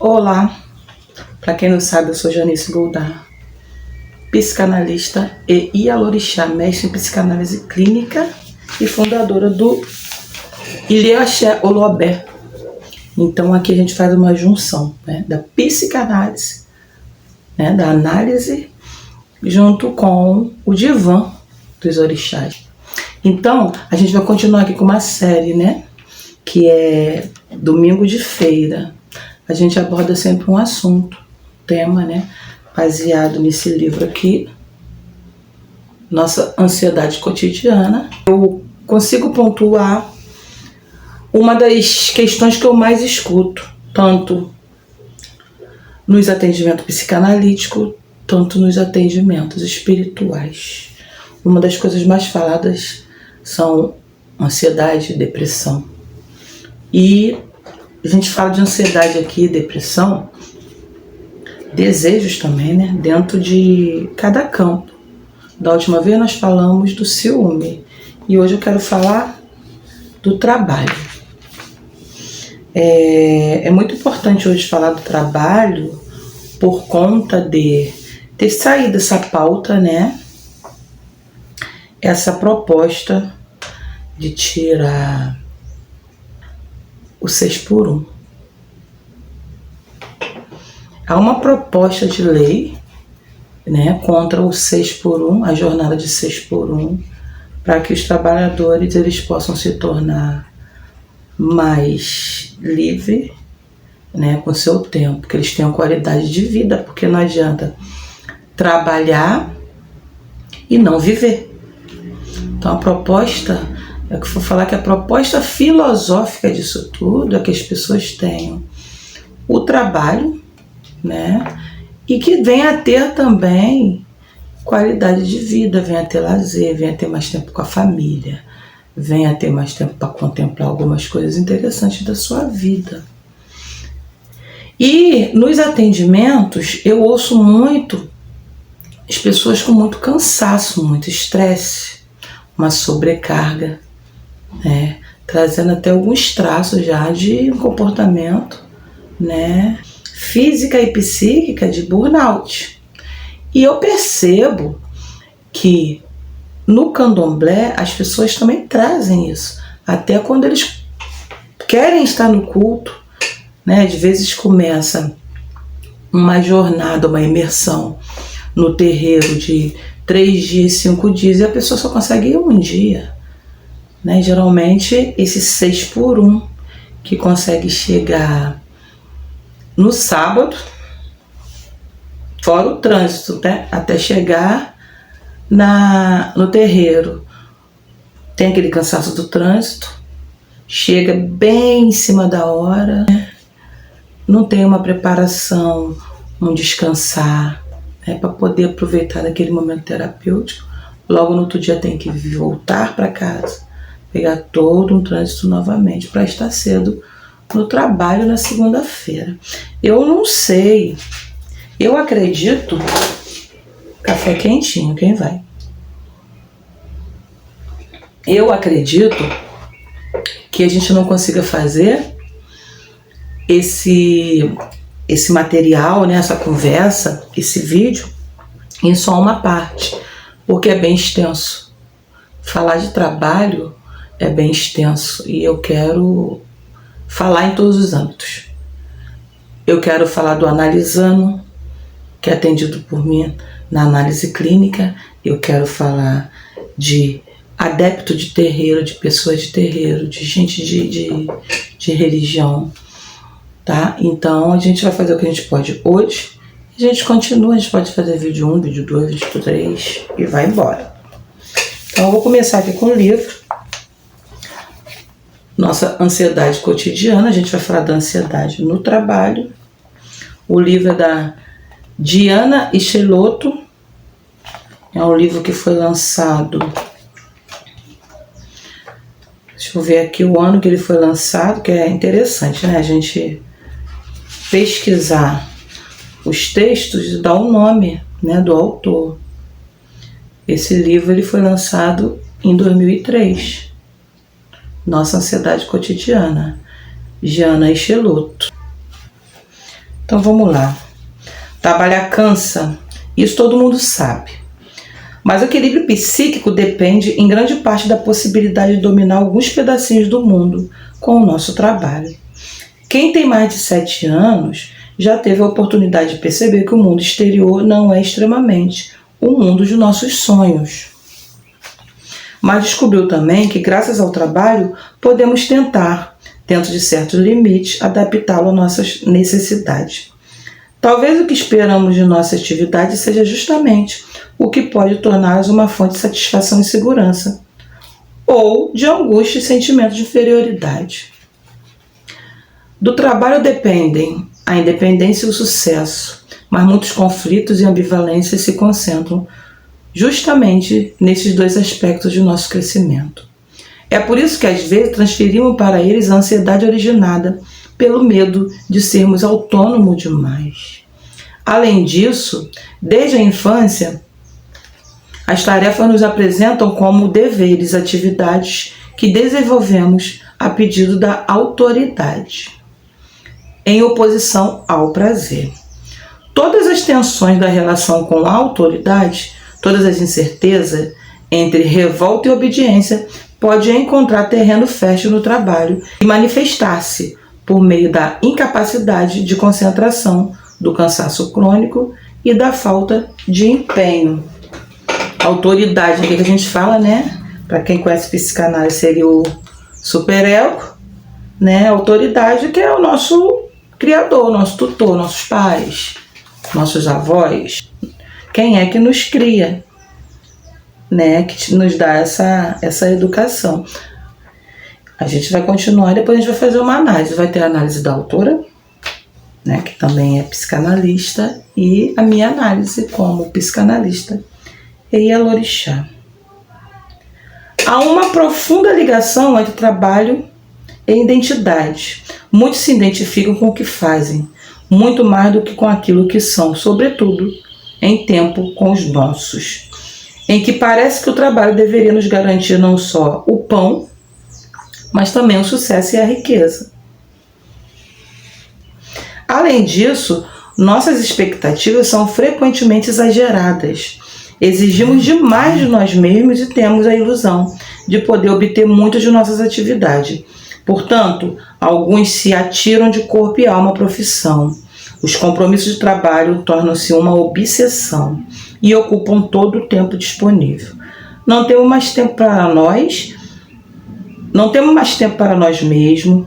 Olá, para quem não sabe, eu sou Janice Goldar, psicanalista e ialorixá, mestre em psicanálise clínica e fundadora do Ilhéaxé Oloabé. Então aqui a gente faz uma junção, né, da psicanálise, né, da análise, junto com o divã dos orixás. Então a gente vai continuar aqui com uma série, né, que é Domingo de Feira. A gente aborda sempre um assunto, tema, né, baseado nesse livro aqui, Nossa Ansiedade Cotidiana. Eu consigo pontuar uma das questões que eu mais escuto, tanto nos atendimentos psicanalíticos, tanto nos atendimentos espirituais. Uma das coisas mais faladas são ansiedade e depressão. E a gente fala de ansiedade aqui, depressão, desejos também, né? Dentro de cada campo. Da última vez nós falamos do ciúme e hoje eu quero falar do trabalho. É muito importante hoje falar do trabalho por conta de ter saído essa pauta, né? Essa proposta de tirar o 6x1. Há uma proposta de lei, né, contra o 6x1, a jornada de 6x1, para que os trabalhadores eles possam se tornar mais livres, né, com seu tempo, que eles tenham qualidade de vida, porque não adianta trabalhar e não viver. Então a proposta, é que eu vou falar que a proposta filosófica disso tudo é que as pessoas tenham o trabalho, né? E que venha a ter também qualidade de vida, venha a ter lazer, venha a ter mais tempo com a família, venha a ter mais tempo para contemplar algumas coisas interessantes da sua vida. E nos atendimentos eu ouço muito as pessoas com muito cansaço, muito estresse, uma sobrecarga, né? Trazendo até alguns traços já de um comportamento, né, física e psíquica de burnout. E eu percebo que no candomblé as pessoas também trazem isso, até quando eles querem estar no culto, né? Às vezes começa uma jornada, uma imersão no terreiro de 3 dias, 5 dias e a pessoa só consegue ir um dia, né? Geralmente esse 6x1 que consegue chegar no sábado, fora o trânsito, né? Até chegar no terreiro, tem aquele cansaço do trânsito, chega bem em cima da hora, né? Não tem uma preparação, um descansar, né, para poder aproveitar daquele momento terapêutico. Logo no outro dia tem que voltar para casa, pegar todo um trânsito novamente para estar cedo no trabalho na segunda-feira. Eu não sei, eu acredito, café quentinho, quem vai? Eu acredito que a gente não consiga fazer esse material, né, essa conversa, esse vídeo, em só uma parte, porque é bem extenso. Falar de trabalho é bem extenso e eu quero falar em todos os âmbitos. Eu quero falar do analisando, que é atendido por mim na análise clínica. Eu quero falar de adepto de terreiro, de pessoas de terreiro, de gente de religião, tá? Então a gente vai fazer o que a gente pode hoje. A gente continua, a gente pode fazer vídeo 1, vídeo 2, vídeo 3 e vai embora. Então eu vou começar aqui com o livro Nossa Ansiedade Cotidiana. A gente vai falar da ansiedade no trabalho. O livro é da Diana Ichelotto. É um livro que foi lançado, deixa eu ver aqui o ano que ele foi lançado, que é interessante, né? A gente pesquisar os textos e dar o nome, né, do autor. Esse livro ele foi lançado em 2003. Nossa Ansiedade Cotidiana, Diana Ichelotto. Então vamos lá. Trabalhar cansa, isso todo mundo sabe. Mas o equilíbrio psíquico depende em grande parte da possibilidade de dominar alguns pedacinhos do mundo com o nosso trabalho. Quem tem mais de 7 anos já teve a oportunidade de perceber que o mundo exterior não é extremamente o mundo dos nossos sonhos. Mas descobriu também que, graças ao trabalho, podemos tentar, dentro de certos limites, adaptá-lo às nossas necessidades. Talvez o que esperamos de nossa atividade seja justamente o que pode torná-las uma fonte de satisfação e segurança, ou de angústia e sentimento de inferioridade. Do trabalho dependem a independência e o sucesso, mas muitos conflitos e ambivalências se concentram justamente nesses dois aspectos de nosso crescimento. É por isso que às vezes transferimos para eles a ansiedade originada pelo medo de sermos autônomos demais. Além disso, desde a infância, as tarefas nos apresentam como deveres, atividades que desenvolvemos a pedido da autoridade, em oposição ao prazer. Todas as tensões da relação com a autoridade, todas as incertezas entre revolta e obediência podem encontrar terreno fértil no trabalho e manifestar-se por meio da incapacidade de concentração, do cansaço crônico e da falta de empenho. Autoridade, o que a gente fala, né? Para quem conhece psicanálise, seria o superego, né? Autoridade, que é o nosso criador, nosso tutor, nossos pais, nossos avós. Quem é que nos cria, né? Que nos dá essa educação. A gente vai continuar, depois a gente vai fazer uma análise. Vai ter a análise da autora, né? Que também é psicanalista, e a minha análise como psicanalista. Ialorixá. Há uma profunda ligação entre trabalho e identidade. Muitos se identificam com o que fazem, muito mais do que com aquilo que são, sobretudo em tempo com os nossos, em que parece que o trabalho deveria nos garantir não só o pão, mas também o sucesso e a riqueza. Além disso, nossas expectativas são frequentemente exageradas. Exigimos demais de nós mesmos e temos a ilusão de poder obter muito de nossas atividades. Portanto, alguns se atiram de corpo e alma à profissão. Os compromissos de trabalho tornam-se uma obsessão e ocupam todo o tempo disponível. Não temos mais tempo para nós, não temos mais tempo para nós mesmos,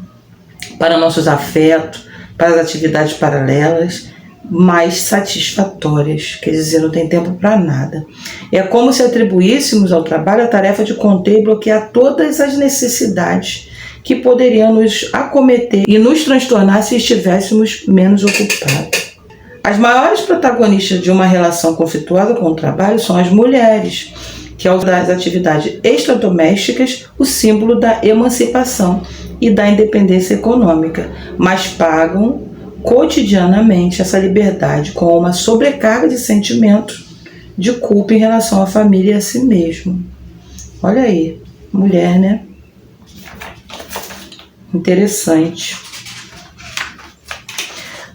para nossos afetos, para as atividades paralelas, mais satisfatórias, quer dizer, não tem tempo para nada. É como se atribuíssemos ao trabalho a tarefa de conter e bloquear todas as necessidades que poderiam nos acometer e nos transtornar se estivéssemos menos ocupados. As maiores protagonistas de uma relação conflituosa com o trabalho são as mulheres, que ao das atividades extradomésticas, o símbolo da emancipação e da independência econômica, mas pagam cotidianamente essa liberdade com uma sobrecarga de sentimentos de culpa em relação à família e a si mesmo. Olha aí, mulher, né? Interessante.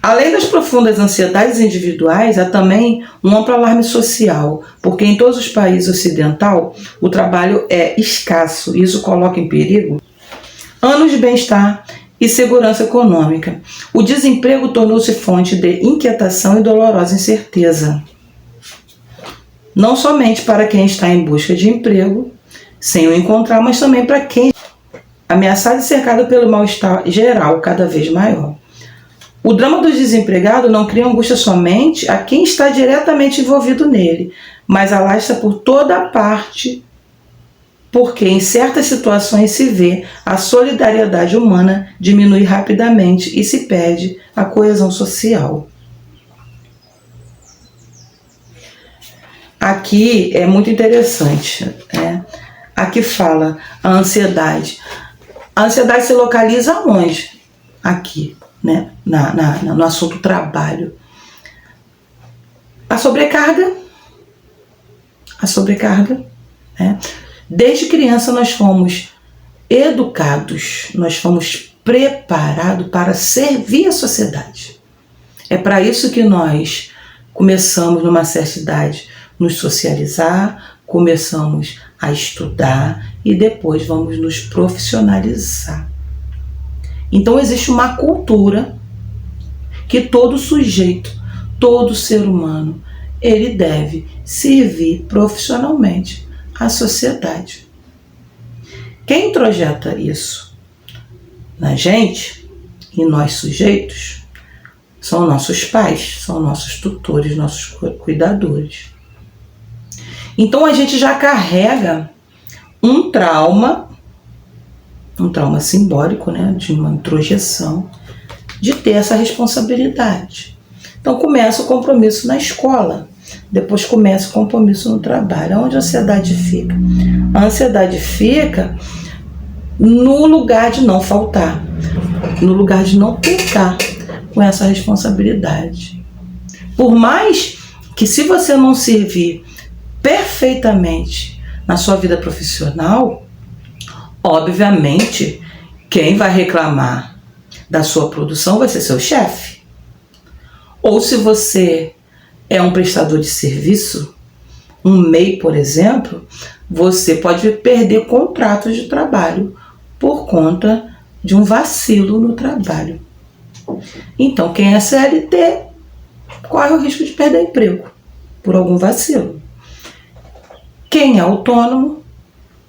Além das profundas ansiedades individuais, há também um amplo alarme social, porque em todos os países ocidentais o trabalho é escasso e isso coloca em perigo anos de bem-estar e segurança econômica. O desemprego tornou-se fonte de inquietação e dolorosa incerteza. Não somente para quem está em busca de emprego, sem o encontrar, mas também para quem é ameaçado e cercado pelo mal-estar geral cada vez maior. O drama do desempregado não cria angústia somente a quem está diretamente envolvido nele, mas alastra por toda a parte, porque em certas situações se vê a solidariedade humana diminuir rapidamente e se perde a coesão social. Aqui é muito interessante, né? Aqui fala a ansiedade. A ansiedade se localiza onde? Aqui, né? No assunto trabalho. A sobrecarga, né? Desde criança nós fomos educados, nós fomos preparados para servir a sociedade. É para isso que nós começamos, numa certa idade, nos socializar, começamos a estudar e depois vamos nos profissionalizar. Então existe uma cultura que todo sujeito, todo ser humano, ele deve servir profissionalmente à sociedade. Quem introjeta isso na gente, e nós sujeitos, são nossos pais, são nossos tutores, nossos cuidadores. Então a gente já carrega um trauma simbólico, né, de uma introjeção, de ter essa responsabilidade. Então começa o compromisso na escola, depois começa o compromisso no trabalho. Onde a ansiedade fica? A ansiedade fica no lugar de não faltar, no lugar de não pecar com essa responsabilidade. Por mais que, se você não servir perfeitamente na sua vida profissional, obviamente quem vai reclamar da sua produção vai ser seu chefe. Ou se você é um prestador de serviço, um MEI, por exemplo, você pode perder contratos de trabalho por conta de um vacilo no trabalho. Então, quem é CLT corre o risco de perder emprego por algum vacilo. Quem é autônomo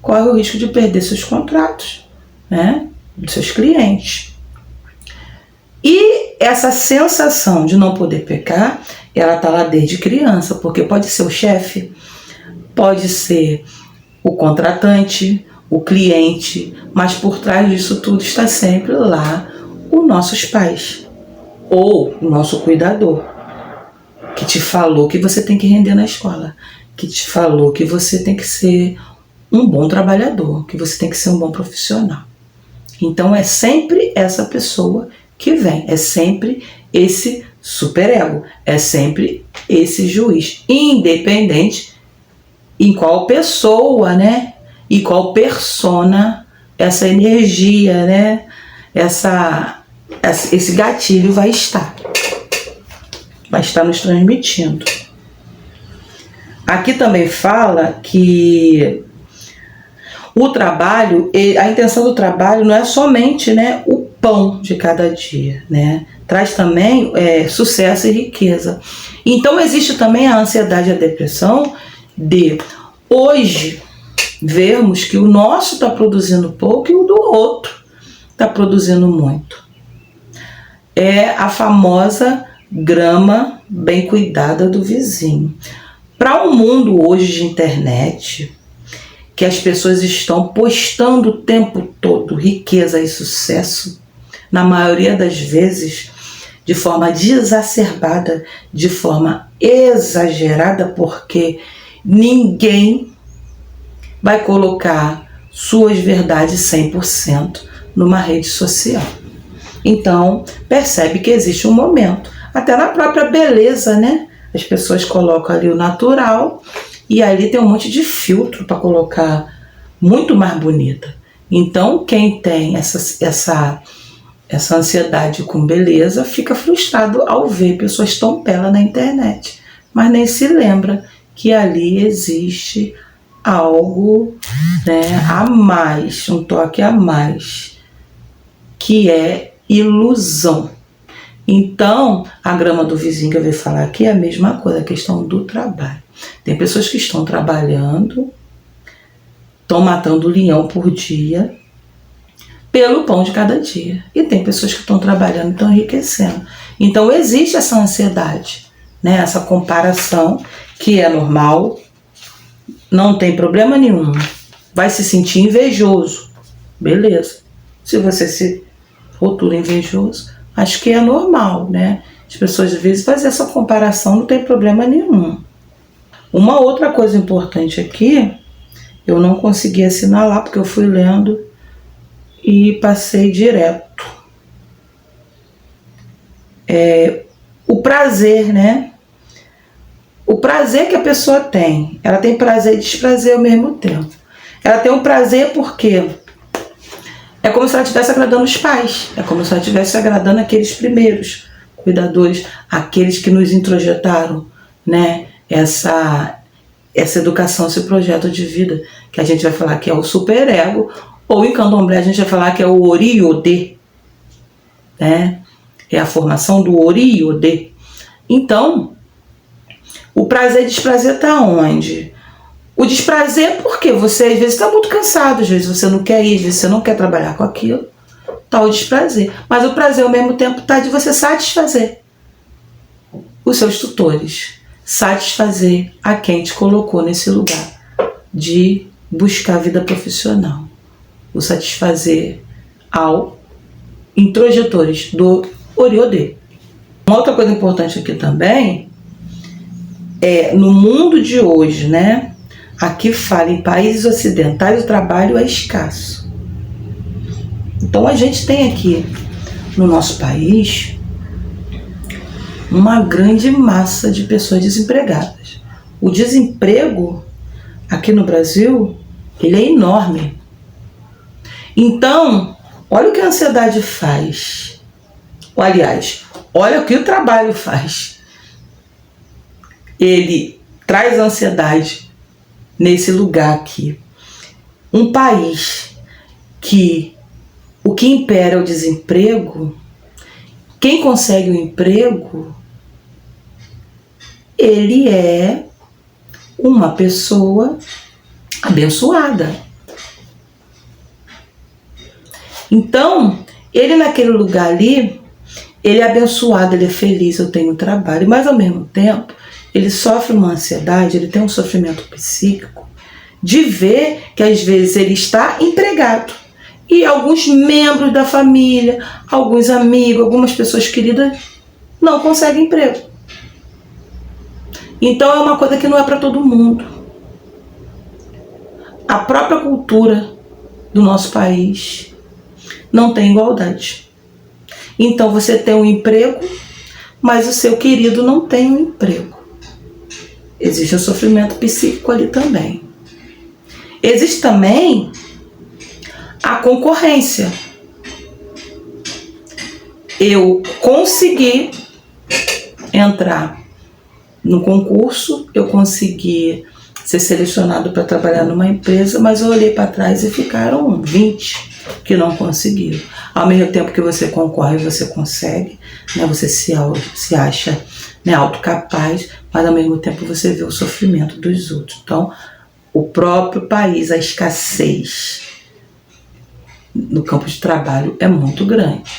corre o risco de perder seus contratos, né, dos seus clientes. E essa sensação de não poder pecar, ela está lá desde criança, porque pode ser o chefe, pode ser o contratante, o cliente, mas por trás disso tudo está sempre lá os nossos pais ou o nosso cuidador, que te falou que você tem que render na escola, que te falou que você tem que ser um bom trabalhador, que você tem que ser um bom profissional. Então é sempre essa pessoa que vem, é sempre esse superego, é sempre esse juiz, independente em qual pessoa, né, e qual persona essa energia, né, esse gatilho vai estar nos transmitindo. Aqui também fala que o trabalho, a intenção do trabalho não é somente, né, o pão de cada dia, né? Traz também sucesso e riqueza. Então existe também a ansiedade e a depressão de hoje vermos que o nosso está produzindo pouco e o do outro está produzindo muito. É a famosa grama bem cuidada do vizinho. Para um mundo hoje de internet, que as pessoas estão postando o tempo todo riqueza e sucesso, na maioria das vezes de forma desacerbada, de forma exagerada, porque ninguém vai colocar suas verdades 100% numa rede social. Então, percebe que existe um momento, até na própria beleza, né? As pessoas colocam ali o natural e ali tem um monte de filtro para colocar muito mais bonita. Então, quem tem essa ansiedade com beleza fica frustrado ao ver pessoas tão belas na internet, mas nem se lembra que ali existe algo, né, a mais, um toque a mais, que é ilusão. Então, a grama do vizinho que eu vou falar aqui é a mesma coisa, a questão do trabalho. Tem pessoas que estão trabalhando, estão matando o leão por dia, pelo pão de cada dia. E tem pessoas que estão trabalhando e estão enriquecendo. Então existe essa ansiedade, né? Essa comparação que é normal, não tem problema nenhum. Vai se sentir invejoso, beleza. Se você se rotula invejoso, acho que é normal, né? As pessoas às vezes fazem essa comparação, não tem problema nenhum. Uma outra coisa importante aqui, eu não consegui assinalar porque eu fui lendo e passei direto. O prazer, né? O prazer que a pessoa tem. Ela tem prazer e desprazer ao mesmo tempo. Ela tem um prazer porque é como se ela estivesse agradando os pais. É como se ela estivesse agradando aqueles primeiros. cuidadores, aqueles que nos introjetaram, né, essa educação, esse projeto de vida, que a gente vai falar que é o superego, ou em candomblé a gente vai falar que é o Ori-Odê, né? É a formação do Ori-Odê. Então, o prazer e desprazer está onde? O desprazer porque você às vezes está muito cansado, às vezes você não quer ir, às vezes você não quer trabalhar com aquilo, está o desprazer. Mas o prazer ao mesmo tempo está de você satisfazer os seus tutores, satisfazer a quem te colocou nesse lugar de buscar a vida profissional, o satisfazer ao introjetores do Ori-Odê. Uma outra coisa importante aqui também é, no mundo de hoje, né? Aqui fala, em países ocidentais o trabalho é escasso. Então a gente tem aqui no nosso país uma grande massa de pessoas desempregadas. O desemprego aqui no Brasil, ele é enorme. Então, olha o que a ansiedade faz. Ou, aliás, olha o que o trabalho faz. Ele traz ansiedade nesse lugar aqui. Um país que o que impera é o desemprego, quem consegue o emprego, ele é uma pessoa abençoada. Então, ele naquele lugar ali, ele é abençoado, ele é feliz, eu tenho trabalho, mas ao mesmo tempo, ele sofre uma ansiedade, ele tem um sofrimento psíquico de ver que às vezes ele está empregado e alguns membros da família, alguns amigos, algumas pessoas queridas não conseguem emprego. Então é uma coisa que não é para todo mundo. A própria cultura do nosso país não tem igualdade. Então você tem um emprego, mas o seu querido não tem um emprego. Existe um sofrimento psíquico ali também. Existe também a concorrência. Eu consegui entrar no concurso, eu consegui ser selecionado para trabalhar numa empresa, mas eu olhei para trás e ficaram 20 que não conseguiram. Ao mesmo tempo que você concorre, você consegue, né? Você se acha, né, autocapaz, mas ao mesmo tempo você vê o sofrimento dos outros. Então, o próprio país, a escassez no campo de trabalho é muito grande.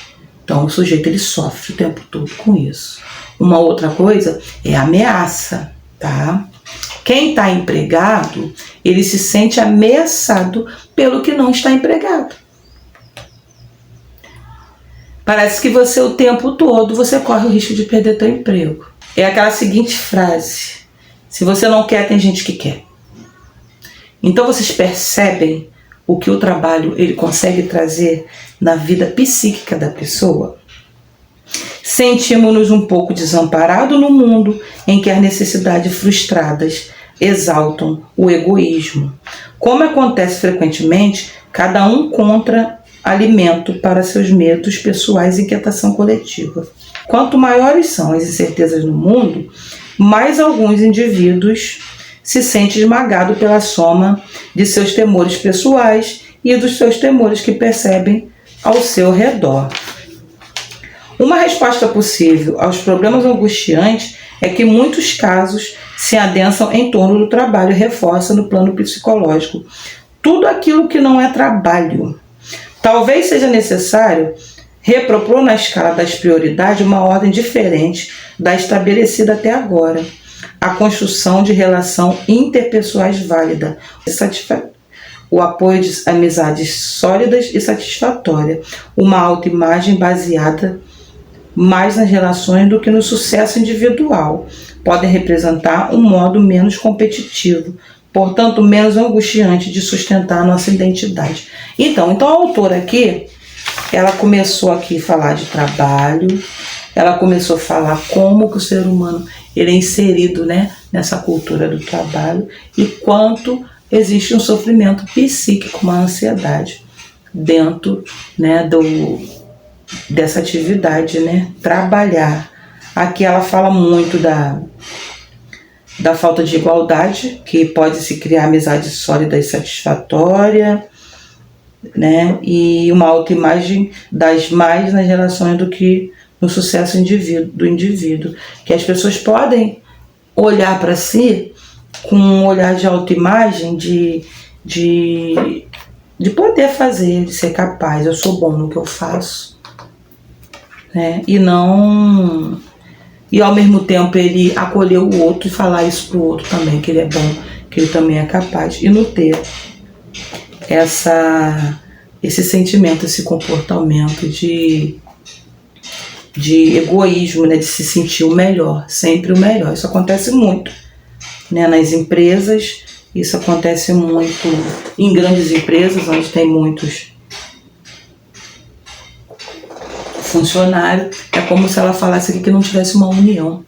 Então, o sujeito ele sofre o tempo todo com isso. Uma outra coisa é a ameaça, tá? Quem está empregado, ele se sente ameaçado pelo que não está empregado. Parece que você o tempo todo você corre o risco de perder teu emprego. É aquela seguinte frase: se você não quer, tem gente que quer. Então vocês percebem o que o trabalho ele consegue trazer na vida psíquica da pessoa? Sentimos-nos um pouco desamparados no mundo em que as necessidades frustradas exaltam o egoísmo. Como acontece frequentemente, cada um encontra alimento para seus medos pessoais e inquietação coletiva. Quanto maiores são as incertezas no mundo, mais alguns indivíduos se sentem esmagados pela soma de seus temores pessoais e dos seus temores que percebem ao seu redor. Uma resposta possível aos problemas angustiantes é que muitos casos se adensam em torno do trabalho e reforçam no plano psicológico tudo aquilo que não é trabalho. Talvez seja necessário repropor na escala das prioridades uma ordem diferente da estabelecida até agora. A construção de relação interpessoais válida, o apoio de amizades sólidas e satisfatórias, uma autoimagem baseada mais nas relações do que no sucesso individual, podem representar um modo menos competitivo, portanto menos angustiante de sustentar a nossa identidade. Então a autora aqui, ela começou aqui a falar de trabalho, ela começou a falar como que o ser humano ele é inserido, né, nessa cultura do trabalho e quanto existe um sofrimento psíquico, uma ansiedade dentro, né, dessa atividade, né, trabalhar. Aqui ela fala muito da falta de igualdade, que pode se criar amizade sólida e satisfatória, né? E uma autoimagem das mais nas relações do que no sucesso do indivíduo. Que as pessoas podem olhar para si com um olhar de autoimagem, de poder fazer, de ser capaz. Eu sou bom no que eu faço, né? E ao mesmo tempo ele acolher o outro e falar isso pro outro também, que ele é bom, que ele também é capaz. E não ter esse sentimento, esse comportamento de egoísmo, né? De se sentir o melhor, sempre o melhor. Isso acontece muito, né? Nas empresas, isso acontece muito em grandes empresas, onde tem muitos funcionário. É como se ela falasse aqui que não tivesse uma união,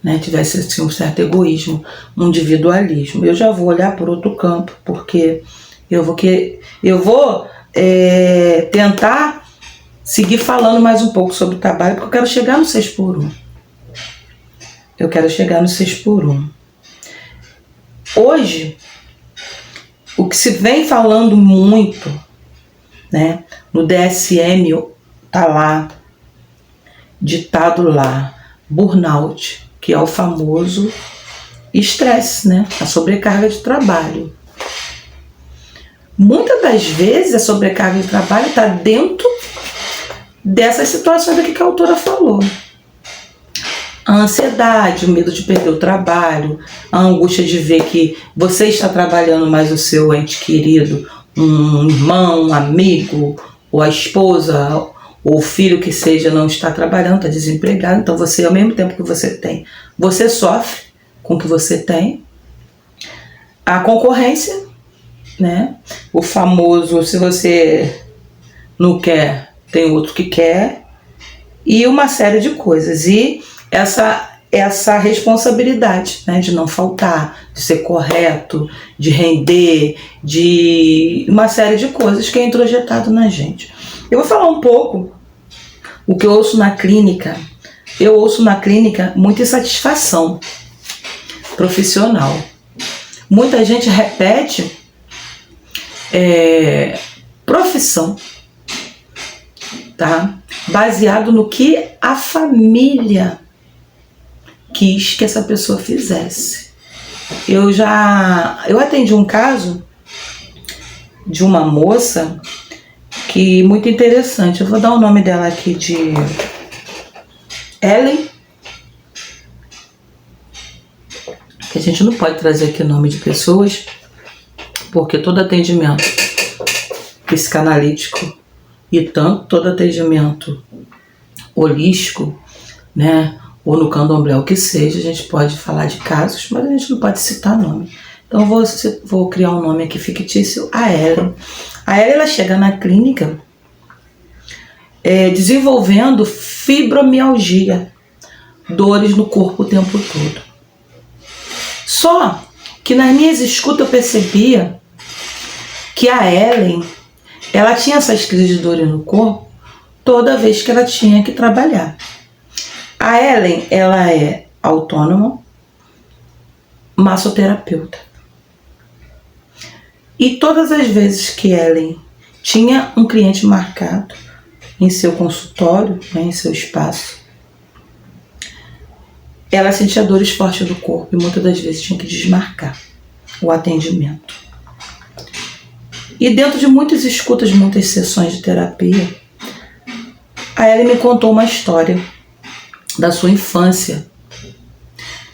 né? Tivesse assim, um certo egoísmo, um individualismo. Eu já vou olhar por outro campo, porque eu vou tentar seguir falando mais um pouco sobre o trabalho, porque eu quero chegar no 6x1. Eu quero chegar no 6x1. Hoje, o que se vem falando muito, né, no DSM, tá lá, ditado lá, burnout, que é o famoso estresse, né? A sobrecarga de trabalho. Muitas das vezes a sobrecarga de trabalho está dentro dessas situações aqui que a autora falou. A ansiedade, o medo de perder o trabalho, a angústia de ver que você está trabalhando, mas o seu ente querido, um irmão, um amigo, ou a esposa, ou o filho que seja, não está trabalhando, está desempregado. Então você, ao mesmo tempo que você tem, você sofre com o que você tem. A concorrência, né? O famoso, se você não quer, tem outro que quer. E uma série de coisas. E essa responsabilidade, né, de não faltar, de ser correto, de render, de uma série de coisas que é introjetado na gente. Eu vou falar um pouco o que eu ouço na clínica. Eu ouço na clínica muita insatisfação profissional. Muita gente repete profissão, tá? Baseado no que a família quis que essa pessoa fizesse. Eu atendi um caso de uma moça que muito interessante. Eu vou dar o nome dela aqui de Ellen, que a gente não pode trazer aqui o nome de pessoas, porque todo atendimento psicanalítico e todo atendimento holístico, né, ou no candomblé, o que seja, a gente pode falar de casos, mas a gente não pode citar nome. Então eu vou criar um nome aqui fictício, a Ellen. A Ellen, ela chega na clínica desenvolvendo fibromialgia, dores no corpo o tempo todo. Só que nas minhas escutas eu percebia que a Ellen, ela tinha essas crises de dores no corpo toda vez que ela tinha que trabalhar. A Ellen, ela é autônoma, massoterapeuta. E todas as vezes que Ellen tinha um cliente marcado em seu consultório, né, em seu espaço, ela sentia dores fortes do corpo e muitas das vezes tinha que desmarcar o atendimento. E dentro de muitas escutas, muitas sessões de terapia, a Ellen me contou uma história da sua infância,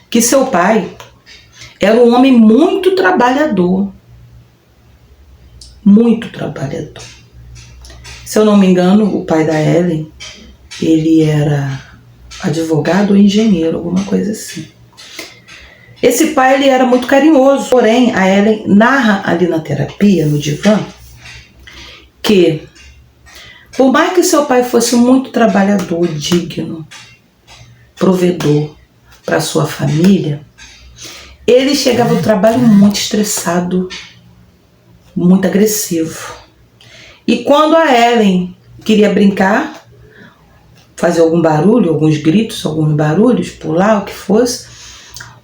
que seu pai era um homem muito trabalhador. Muito trabalhador. Se eu não me engano, o pai da Ellen, ele era advogado ou engenheiro, alguma coisa assim. Esse pai, ele era muito carinhoso, porém a Ellen narra ali na terapia, no divã, que por mais que seu pai fosse muito trabalhador, digno, provedor para sua família, ele chegava ao trabalho muito estressado, muito agressivo. E quando a Ellen queria brincar, fazer algum barulho, alguns gritos, alguns barulhos, pular, o que fosse,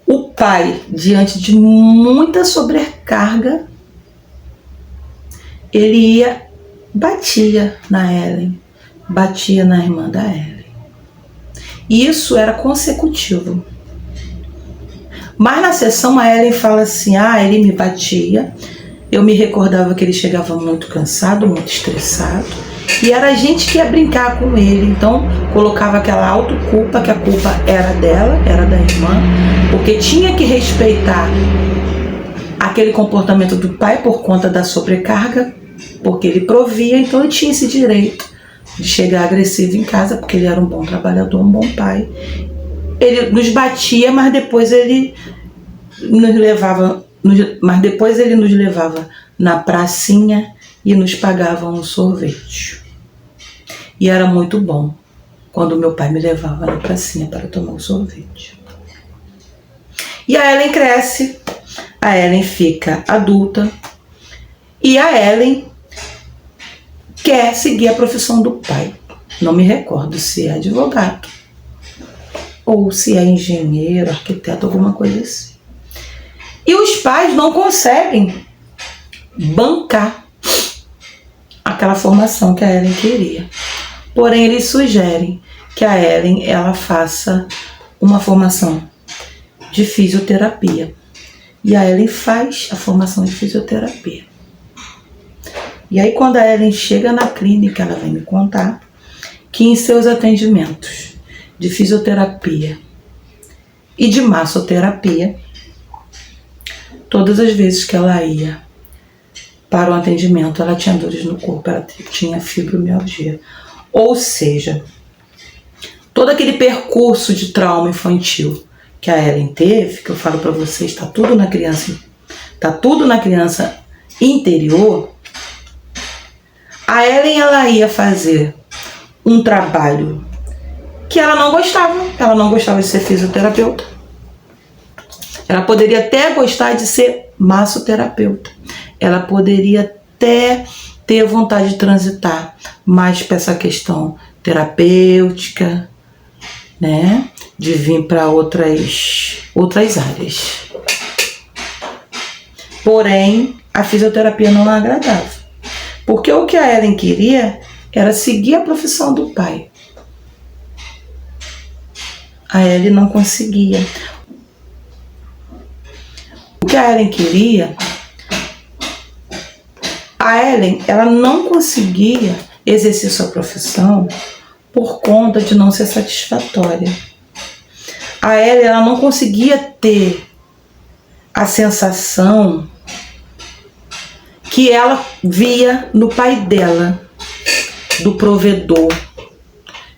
o pai, diante de muita sobrecarga, ele batia na Ellen, batia na irmã da Ellen. E isso era consecutivo. Mas na sessão a Ellen fala assim, ele me batia, eu me recordava que ele chegava muito cansado, muito estressado, e era a gente que ia brincar com ele, então colocava aquela autoculpa, que a culpa era dela, era da irmã, porque tinha que respeitar aquele comportamento do pai por conta da sobrecarga, porque ele provia, então ele tinha esse direito de chegar agressivo em casa, porque ele era um bom trabalhador, um bom pai. Ele nos batia, mas depois ele nos levava na pracinha e nos pagava um sorvete. E era muito bom quando meu pai me levava na pracinha para tomar um sorvete. E a Ellen cresce, a Ellen fica adulta e a Ellen quer seguir a profissão do pai. Não me recordo se é advogado ou se é engenheiro, arquiteto, alguma coisa assim. E os pais não conseguem bancar aquela formação que a Ellen queria. Porém, eles sugerem que a Ellen ela faça uma formação de fisioterapia. E a Ellen faz a formação de fisioterapia. E aí, quando a Ellen chega na clínica, ela vem me contar que em seus atendimentos de fisioterapia e de massoterapia, todas as vezes que ela ia para o atendimento, ela tinha dores no corpo, ela tinha fibromialgia. Ou seja, todo aquele percurso de trauma infantil que a Ellen teve, que eu falo para vocês, está tudo na criança interior. A Ellen ela ia fazer um trabalho que ela não gostava de ser fisioterapeuta. Ela poderia até gostar de ser massoterapeuta. Ela poderia até ter vontade de transitar mais para essa questão terapêutica, né? De vir para outras áreas. Porém, a fisioterapia não a agradava. Porque o que a Ellen queria era seguir a profissão do pai. A Ellen não conseguia. O que a Ellen queria, a Ellen ela não conseguia exercer sua profissão por conta de não ser satisfatória. A Ellen ela não conseguia ter a sensação que ela via no pai dela, do provedor,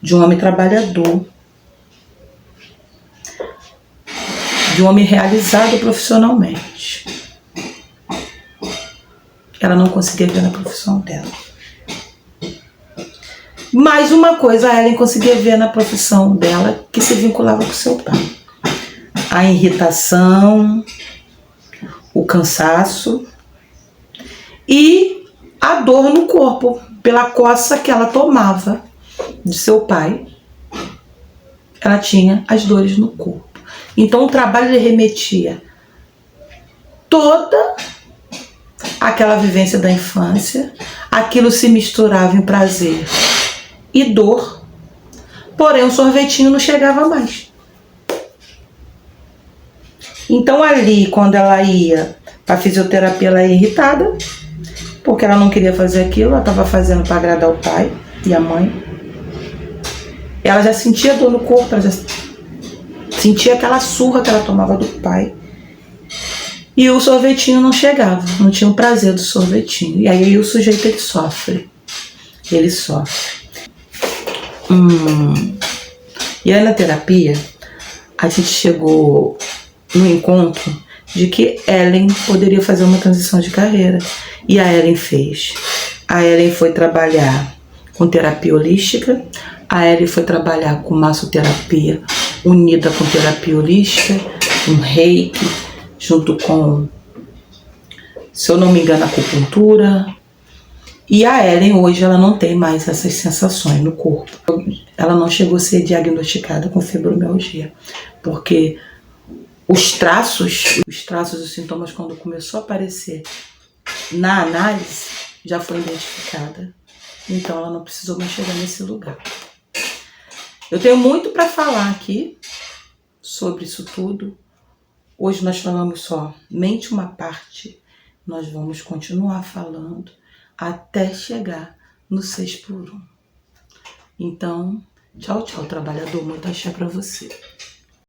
de um homem trabalhador, de um homem realizado profissionalmente. Ela não conseguia ver na profissão dela. Mais uma coisa a Ellen conseguia ver na profissão dela que se vinculava com seu pai. A irritação, o cansaço e a dor no corpo pela coça que ela tomava de seu pai. Ela tinha as dores no corpo. Então o trabalho lhe remetia toda aquela vivência da infância, aquilo se misturava em prazer e dor, porém o sorvetinho não chegava mais. Então ali, quando ela ia para a fisioterapia, ela ia irritada, porque ela não queria fazer aquilo, ela estava fazendo para agradar o pai e a mãe. Ela já sentia dor no corpo, ela já sentia aquela surra que ela tomava do pai. E o sorvetinho não chegava, não tinha o prazer do sorvetinho. E aí o sujeito ele sofre. E aí na terapia, a gente chegou no encontro de que Ellen poderia fazer uma transição de carreira. E a Ellen fez. A Ellen foi trabalhar com terapia holística, a Ellen foi trabalhar com massoterapia unida com terapia holística, um reiki, junto com, se eu não me engano, acupuntura. E a Ellen hoje ela não tem mais essas sensações no corpo. Ela não chegou a ser diagnosticada com fibromialgia, porque os traços, os sintomas quando começou a aparecer na análise já foi identificada. Então ela não precisou mais chegar nesse lugar. Eu tenho muito para falar aqui sobre isso tudo. Hoje nós falamos somente uma parte. Nós vamos continuar falando até chegar no 6x1. Então, tchau, tchau, trabalhador. Muito axé para você.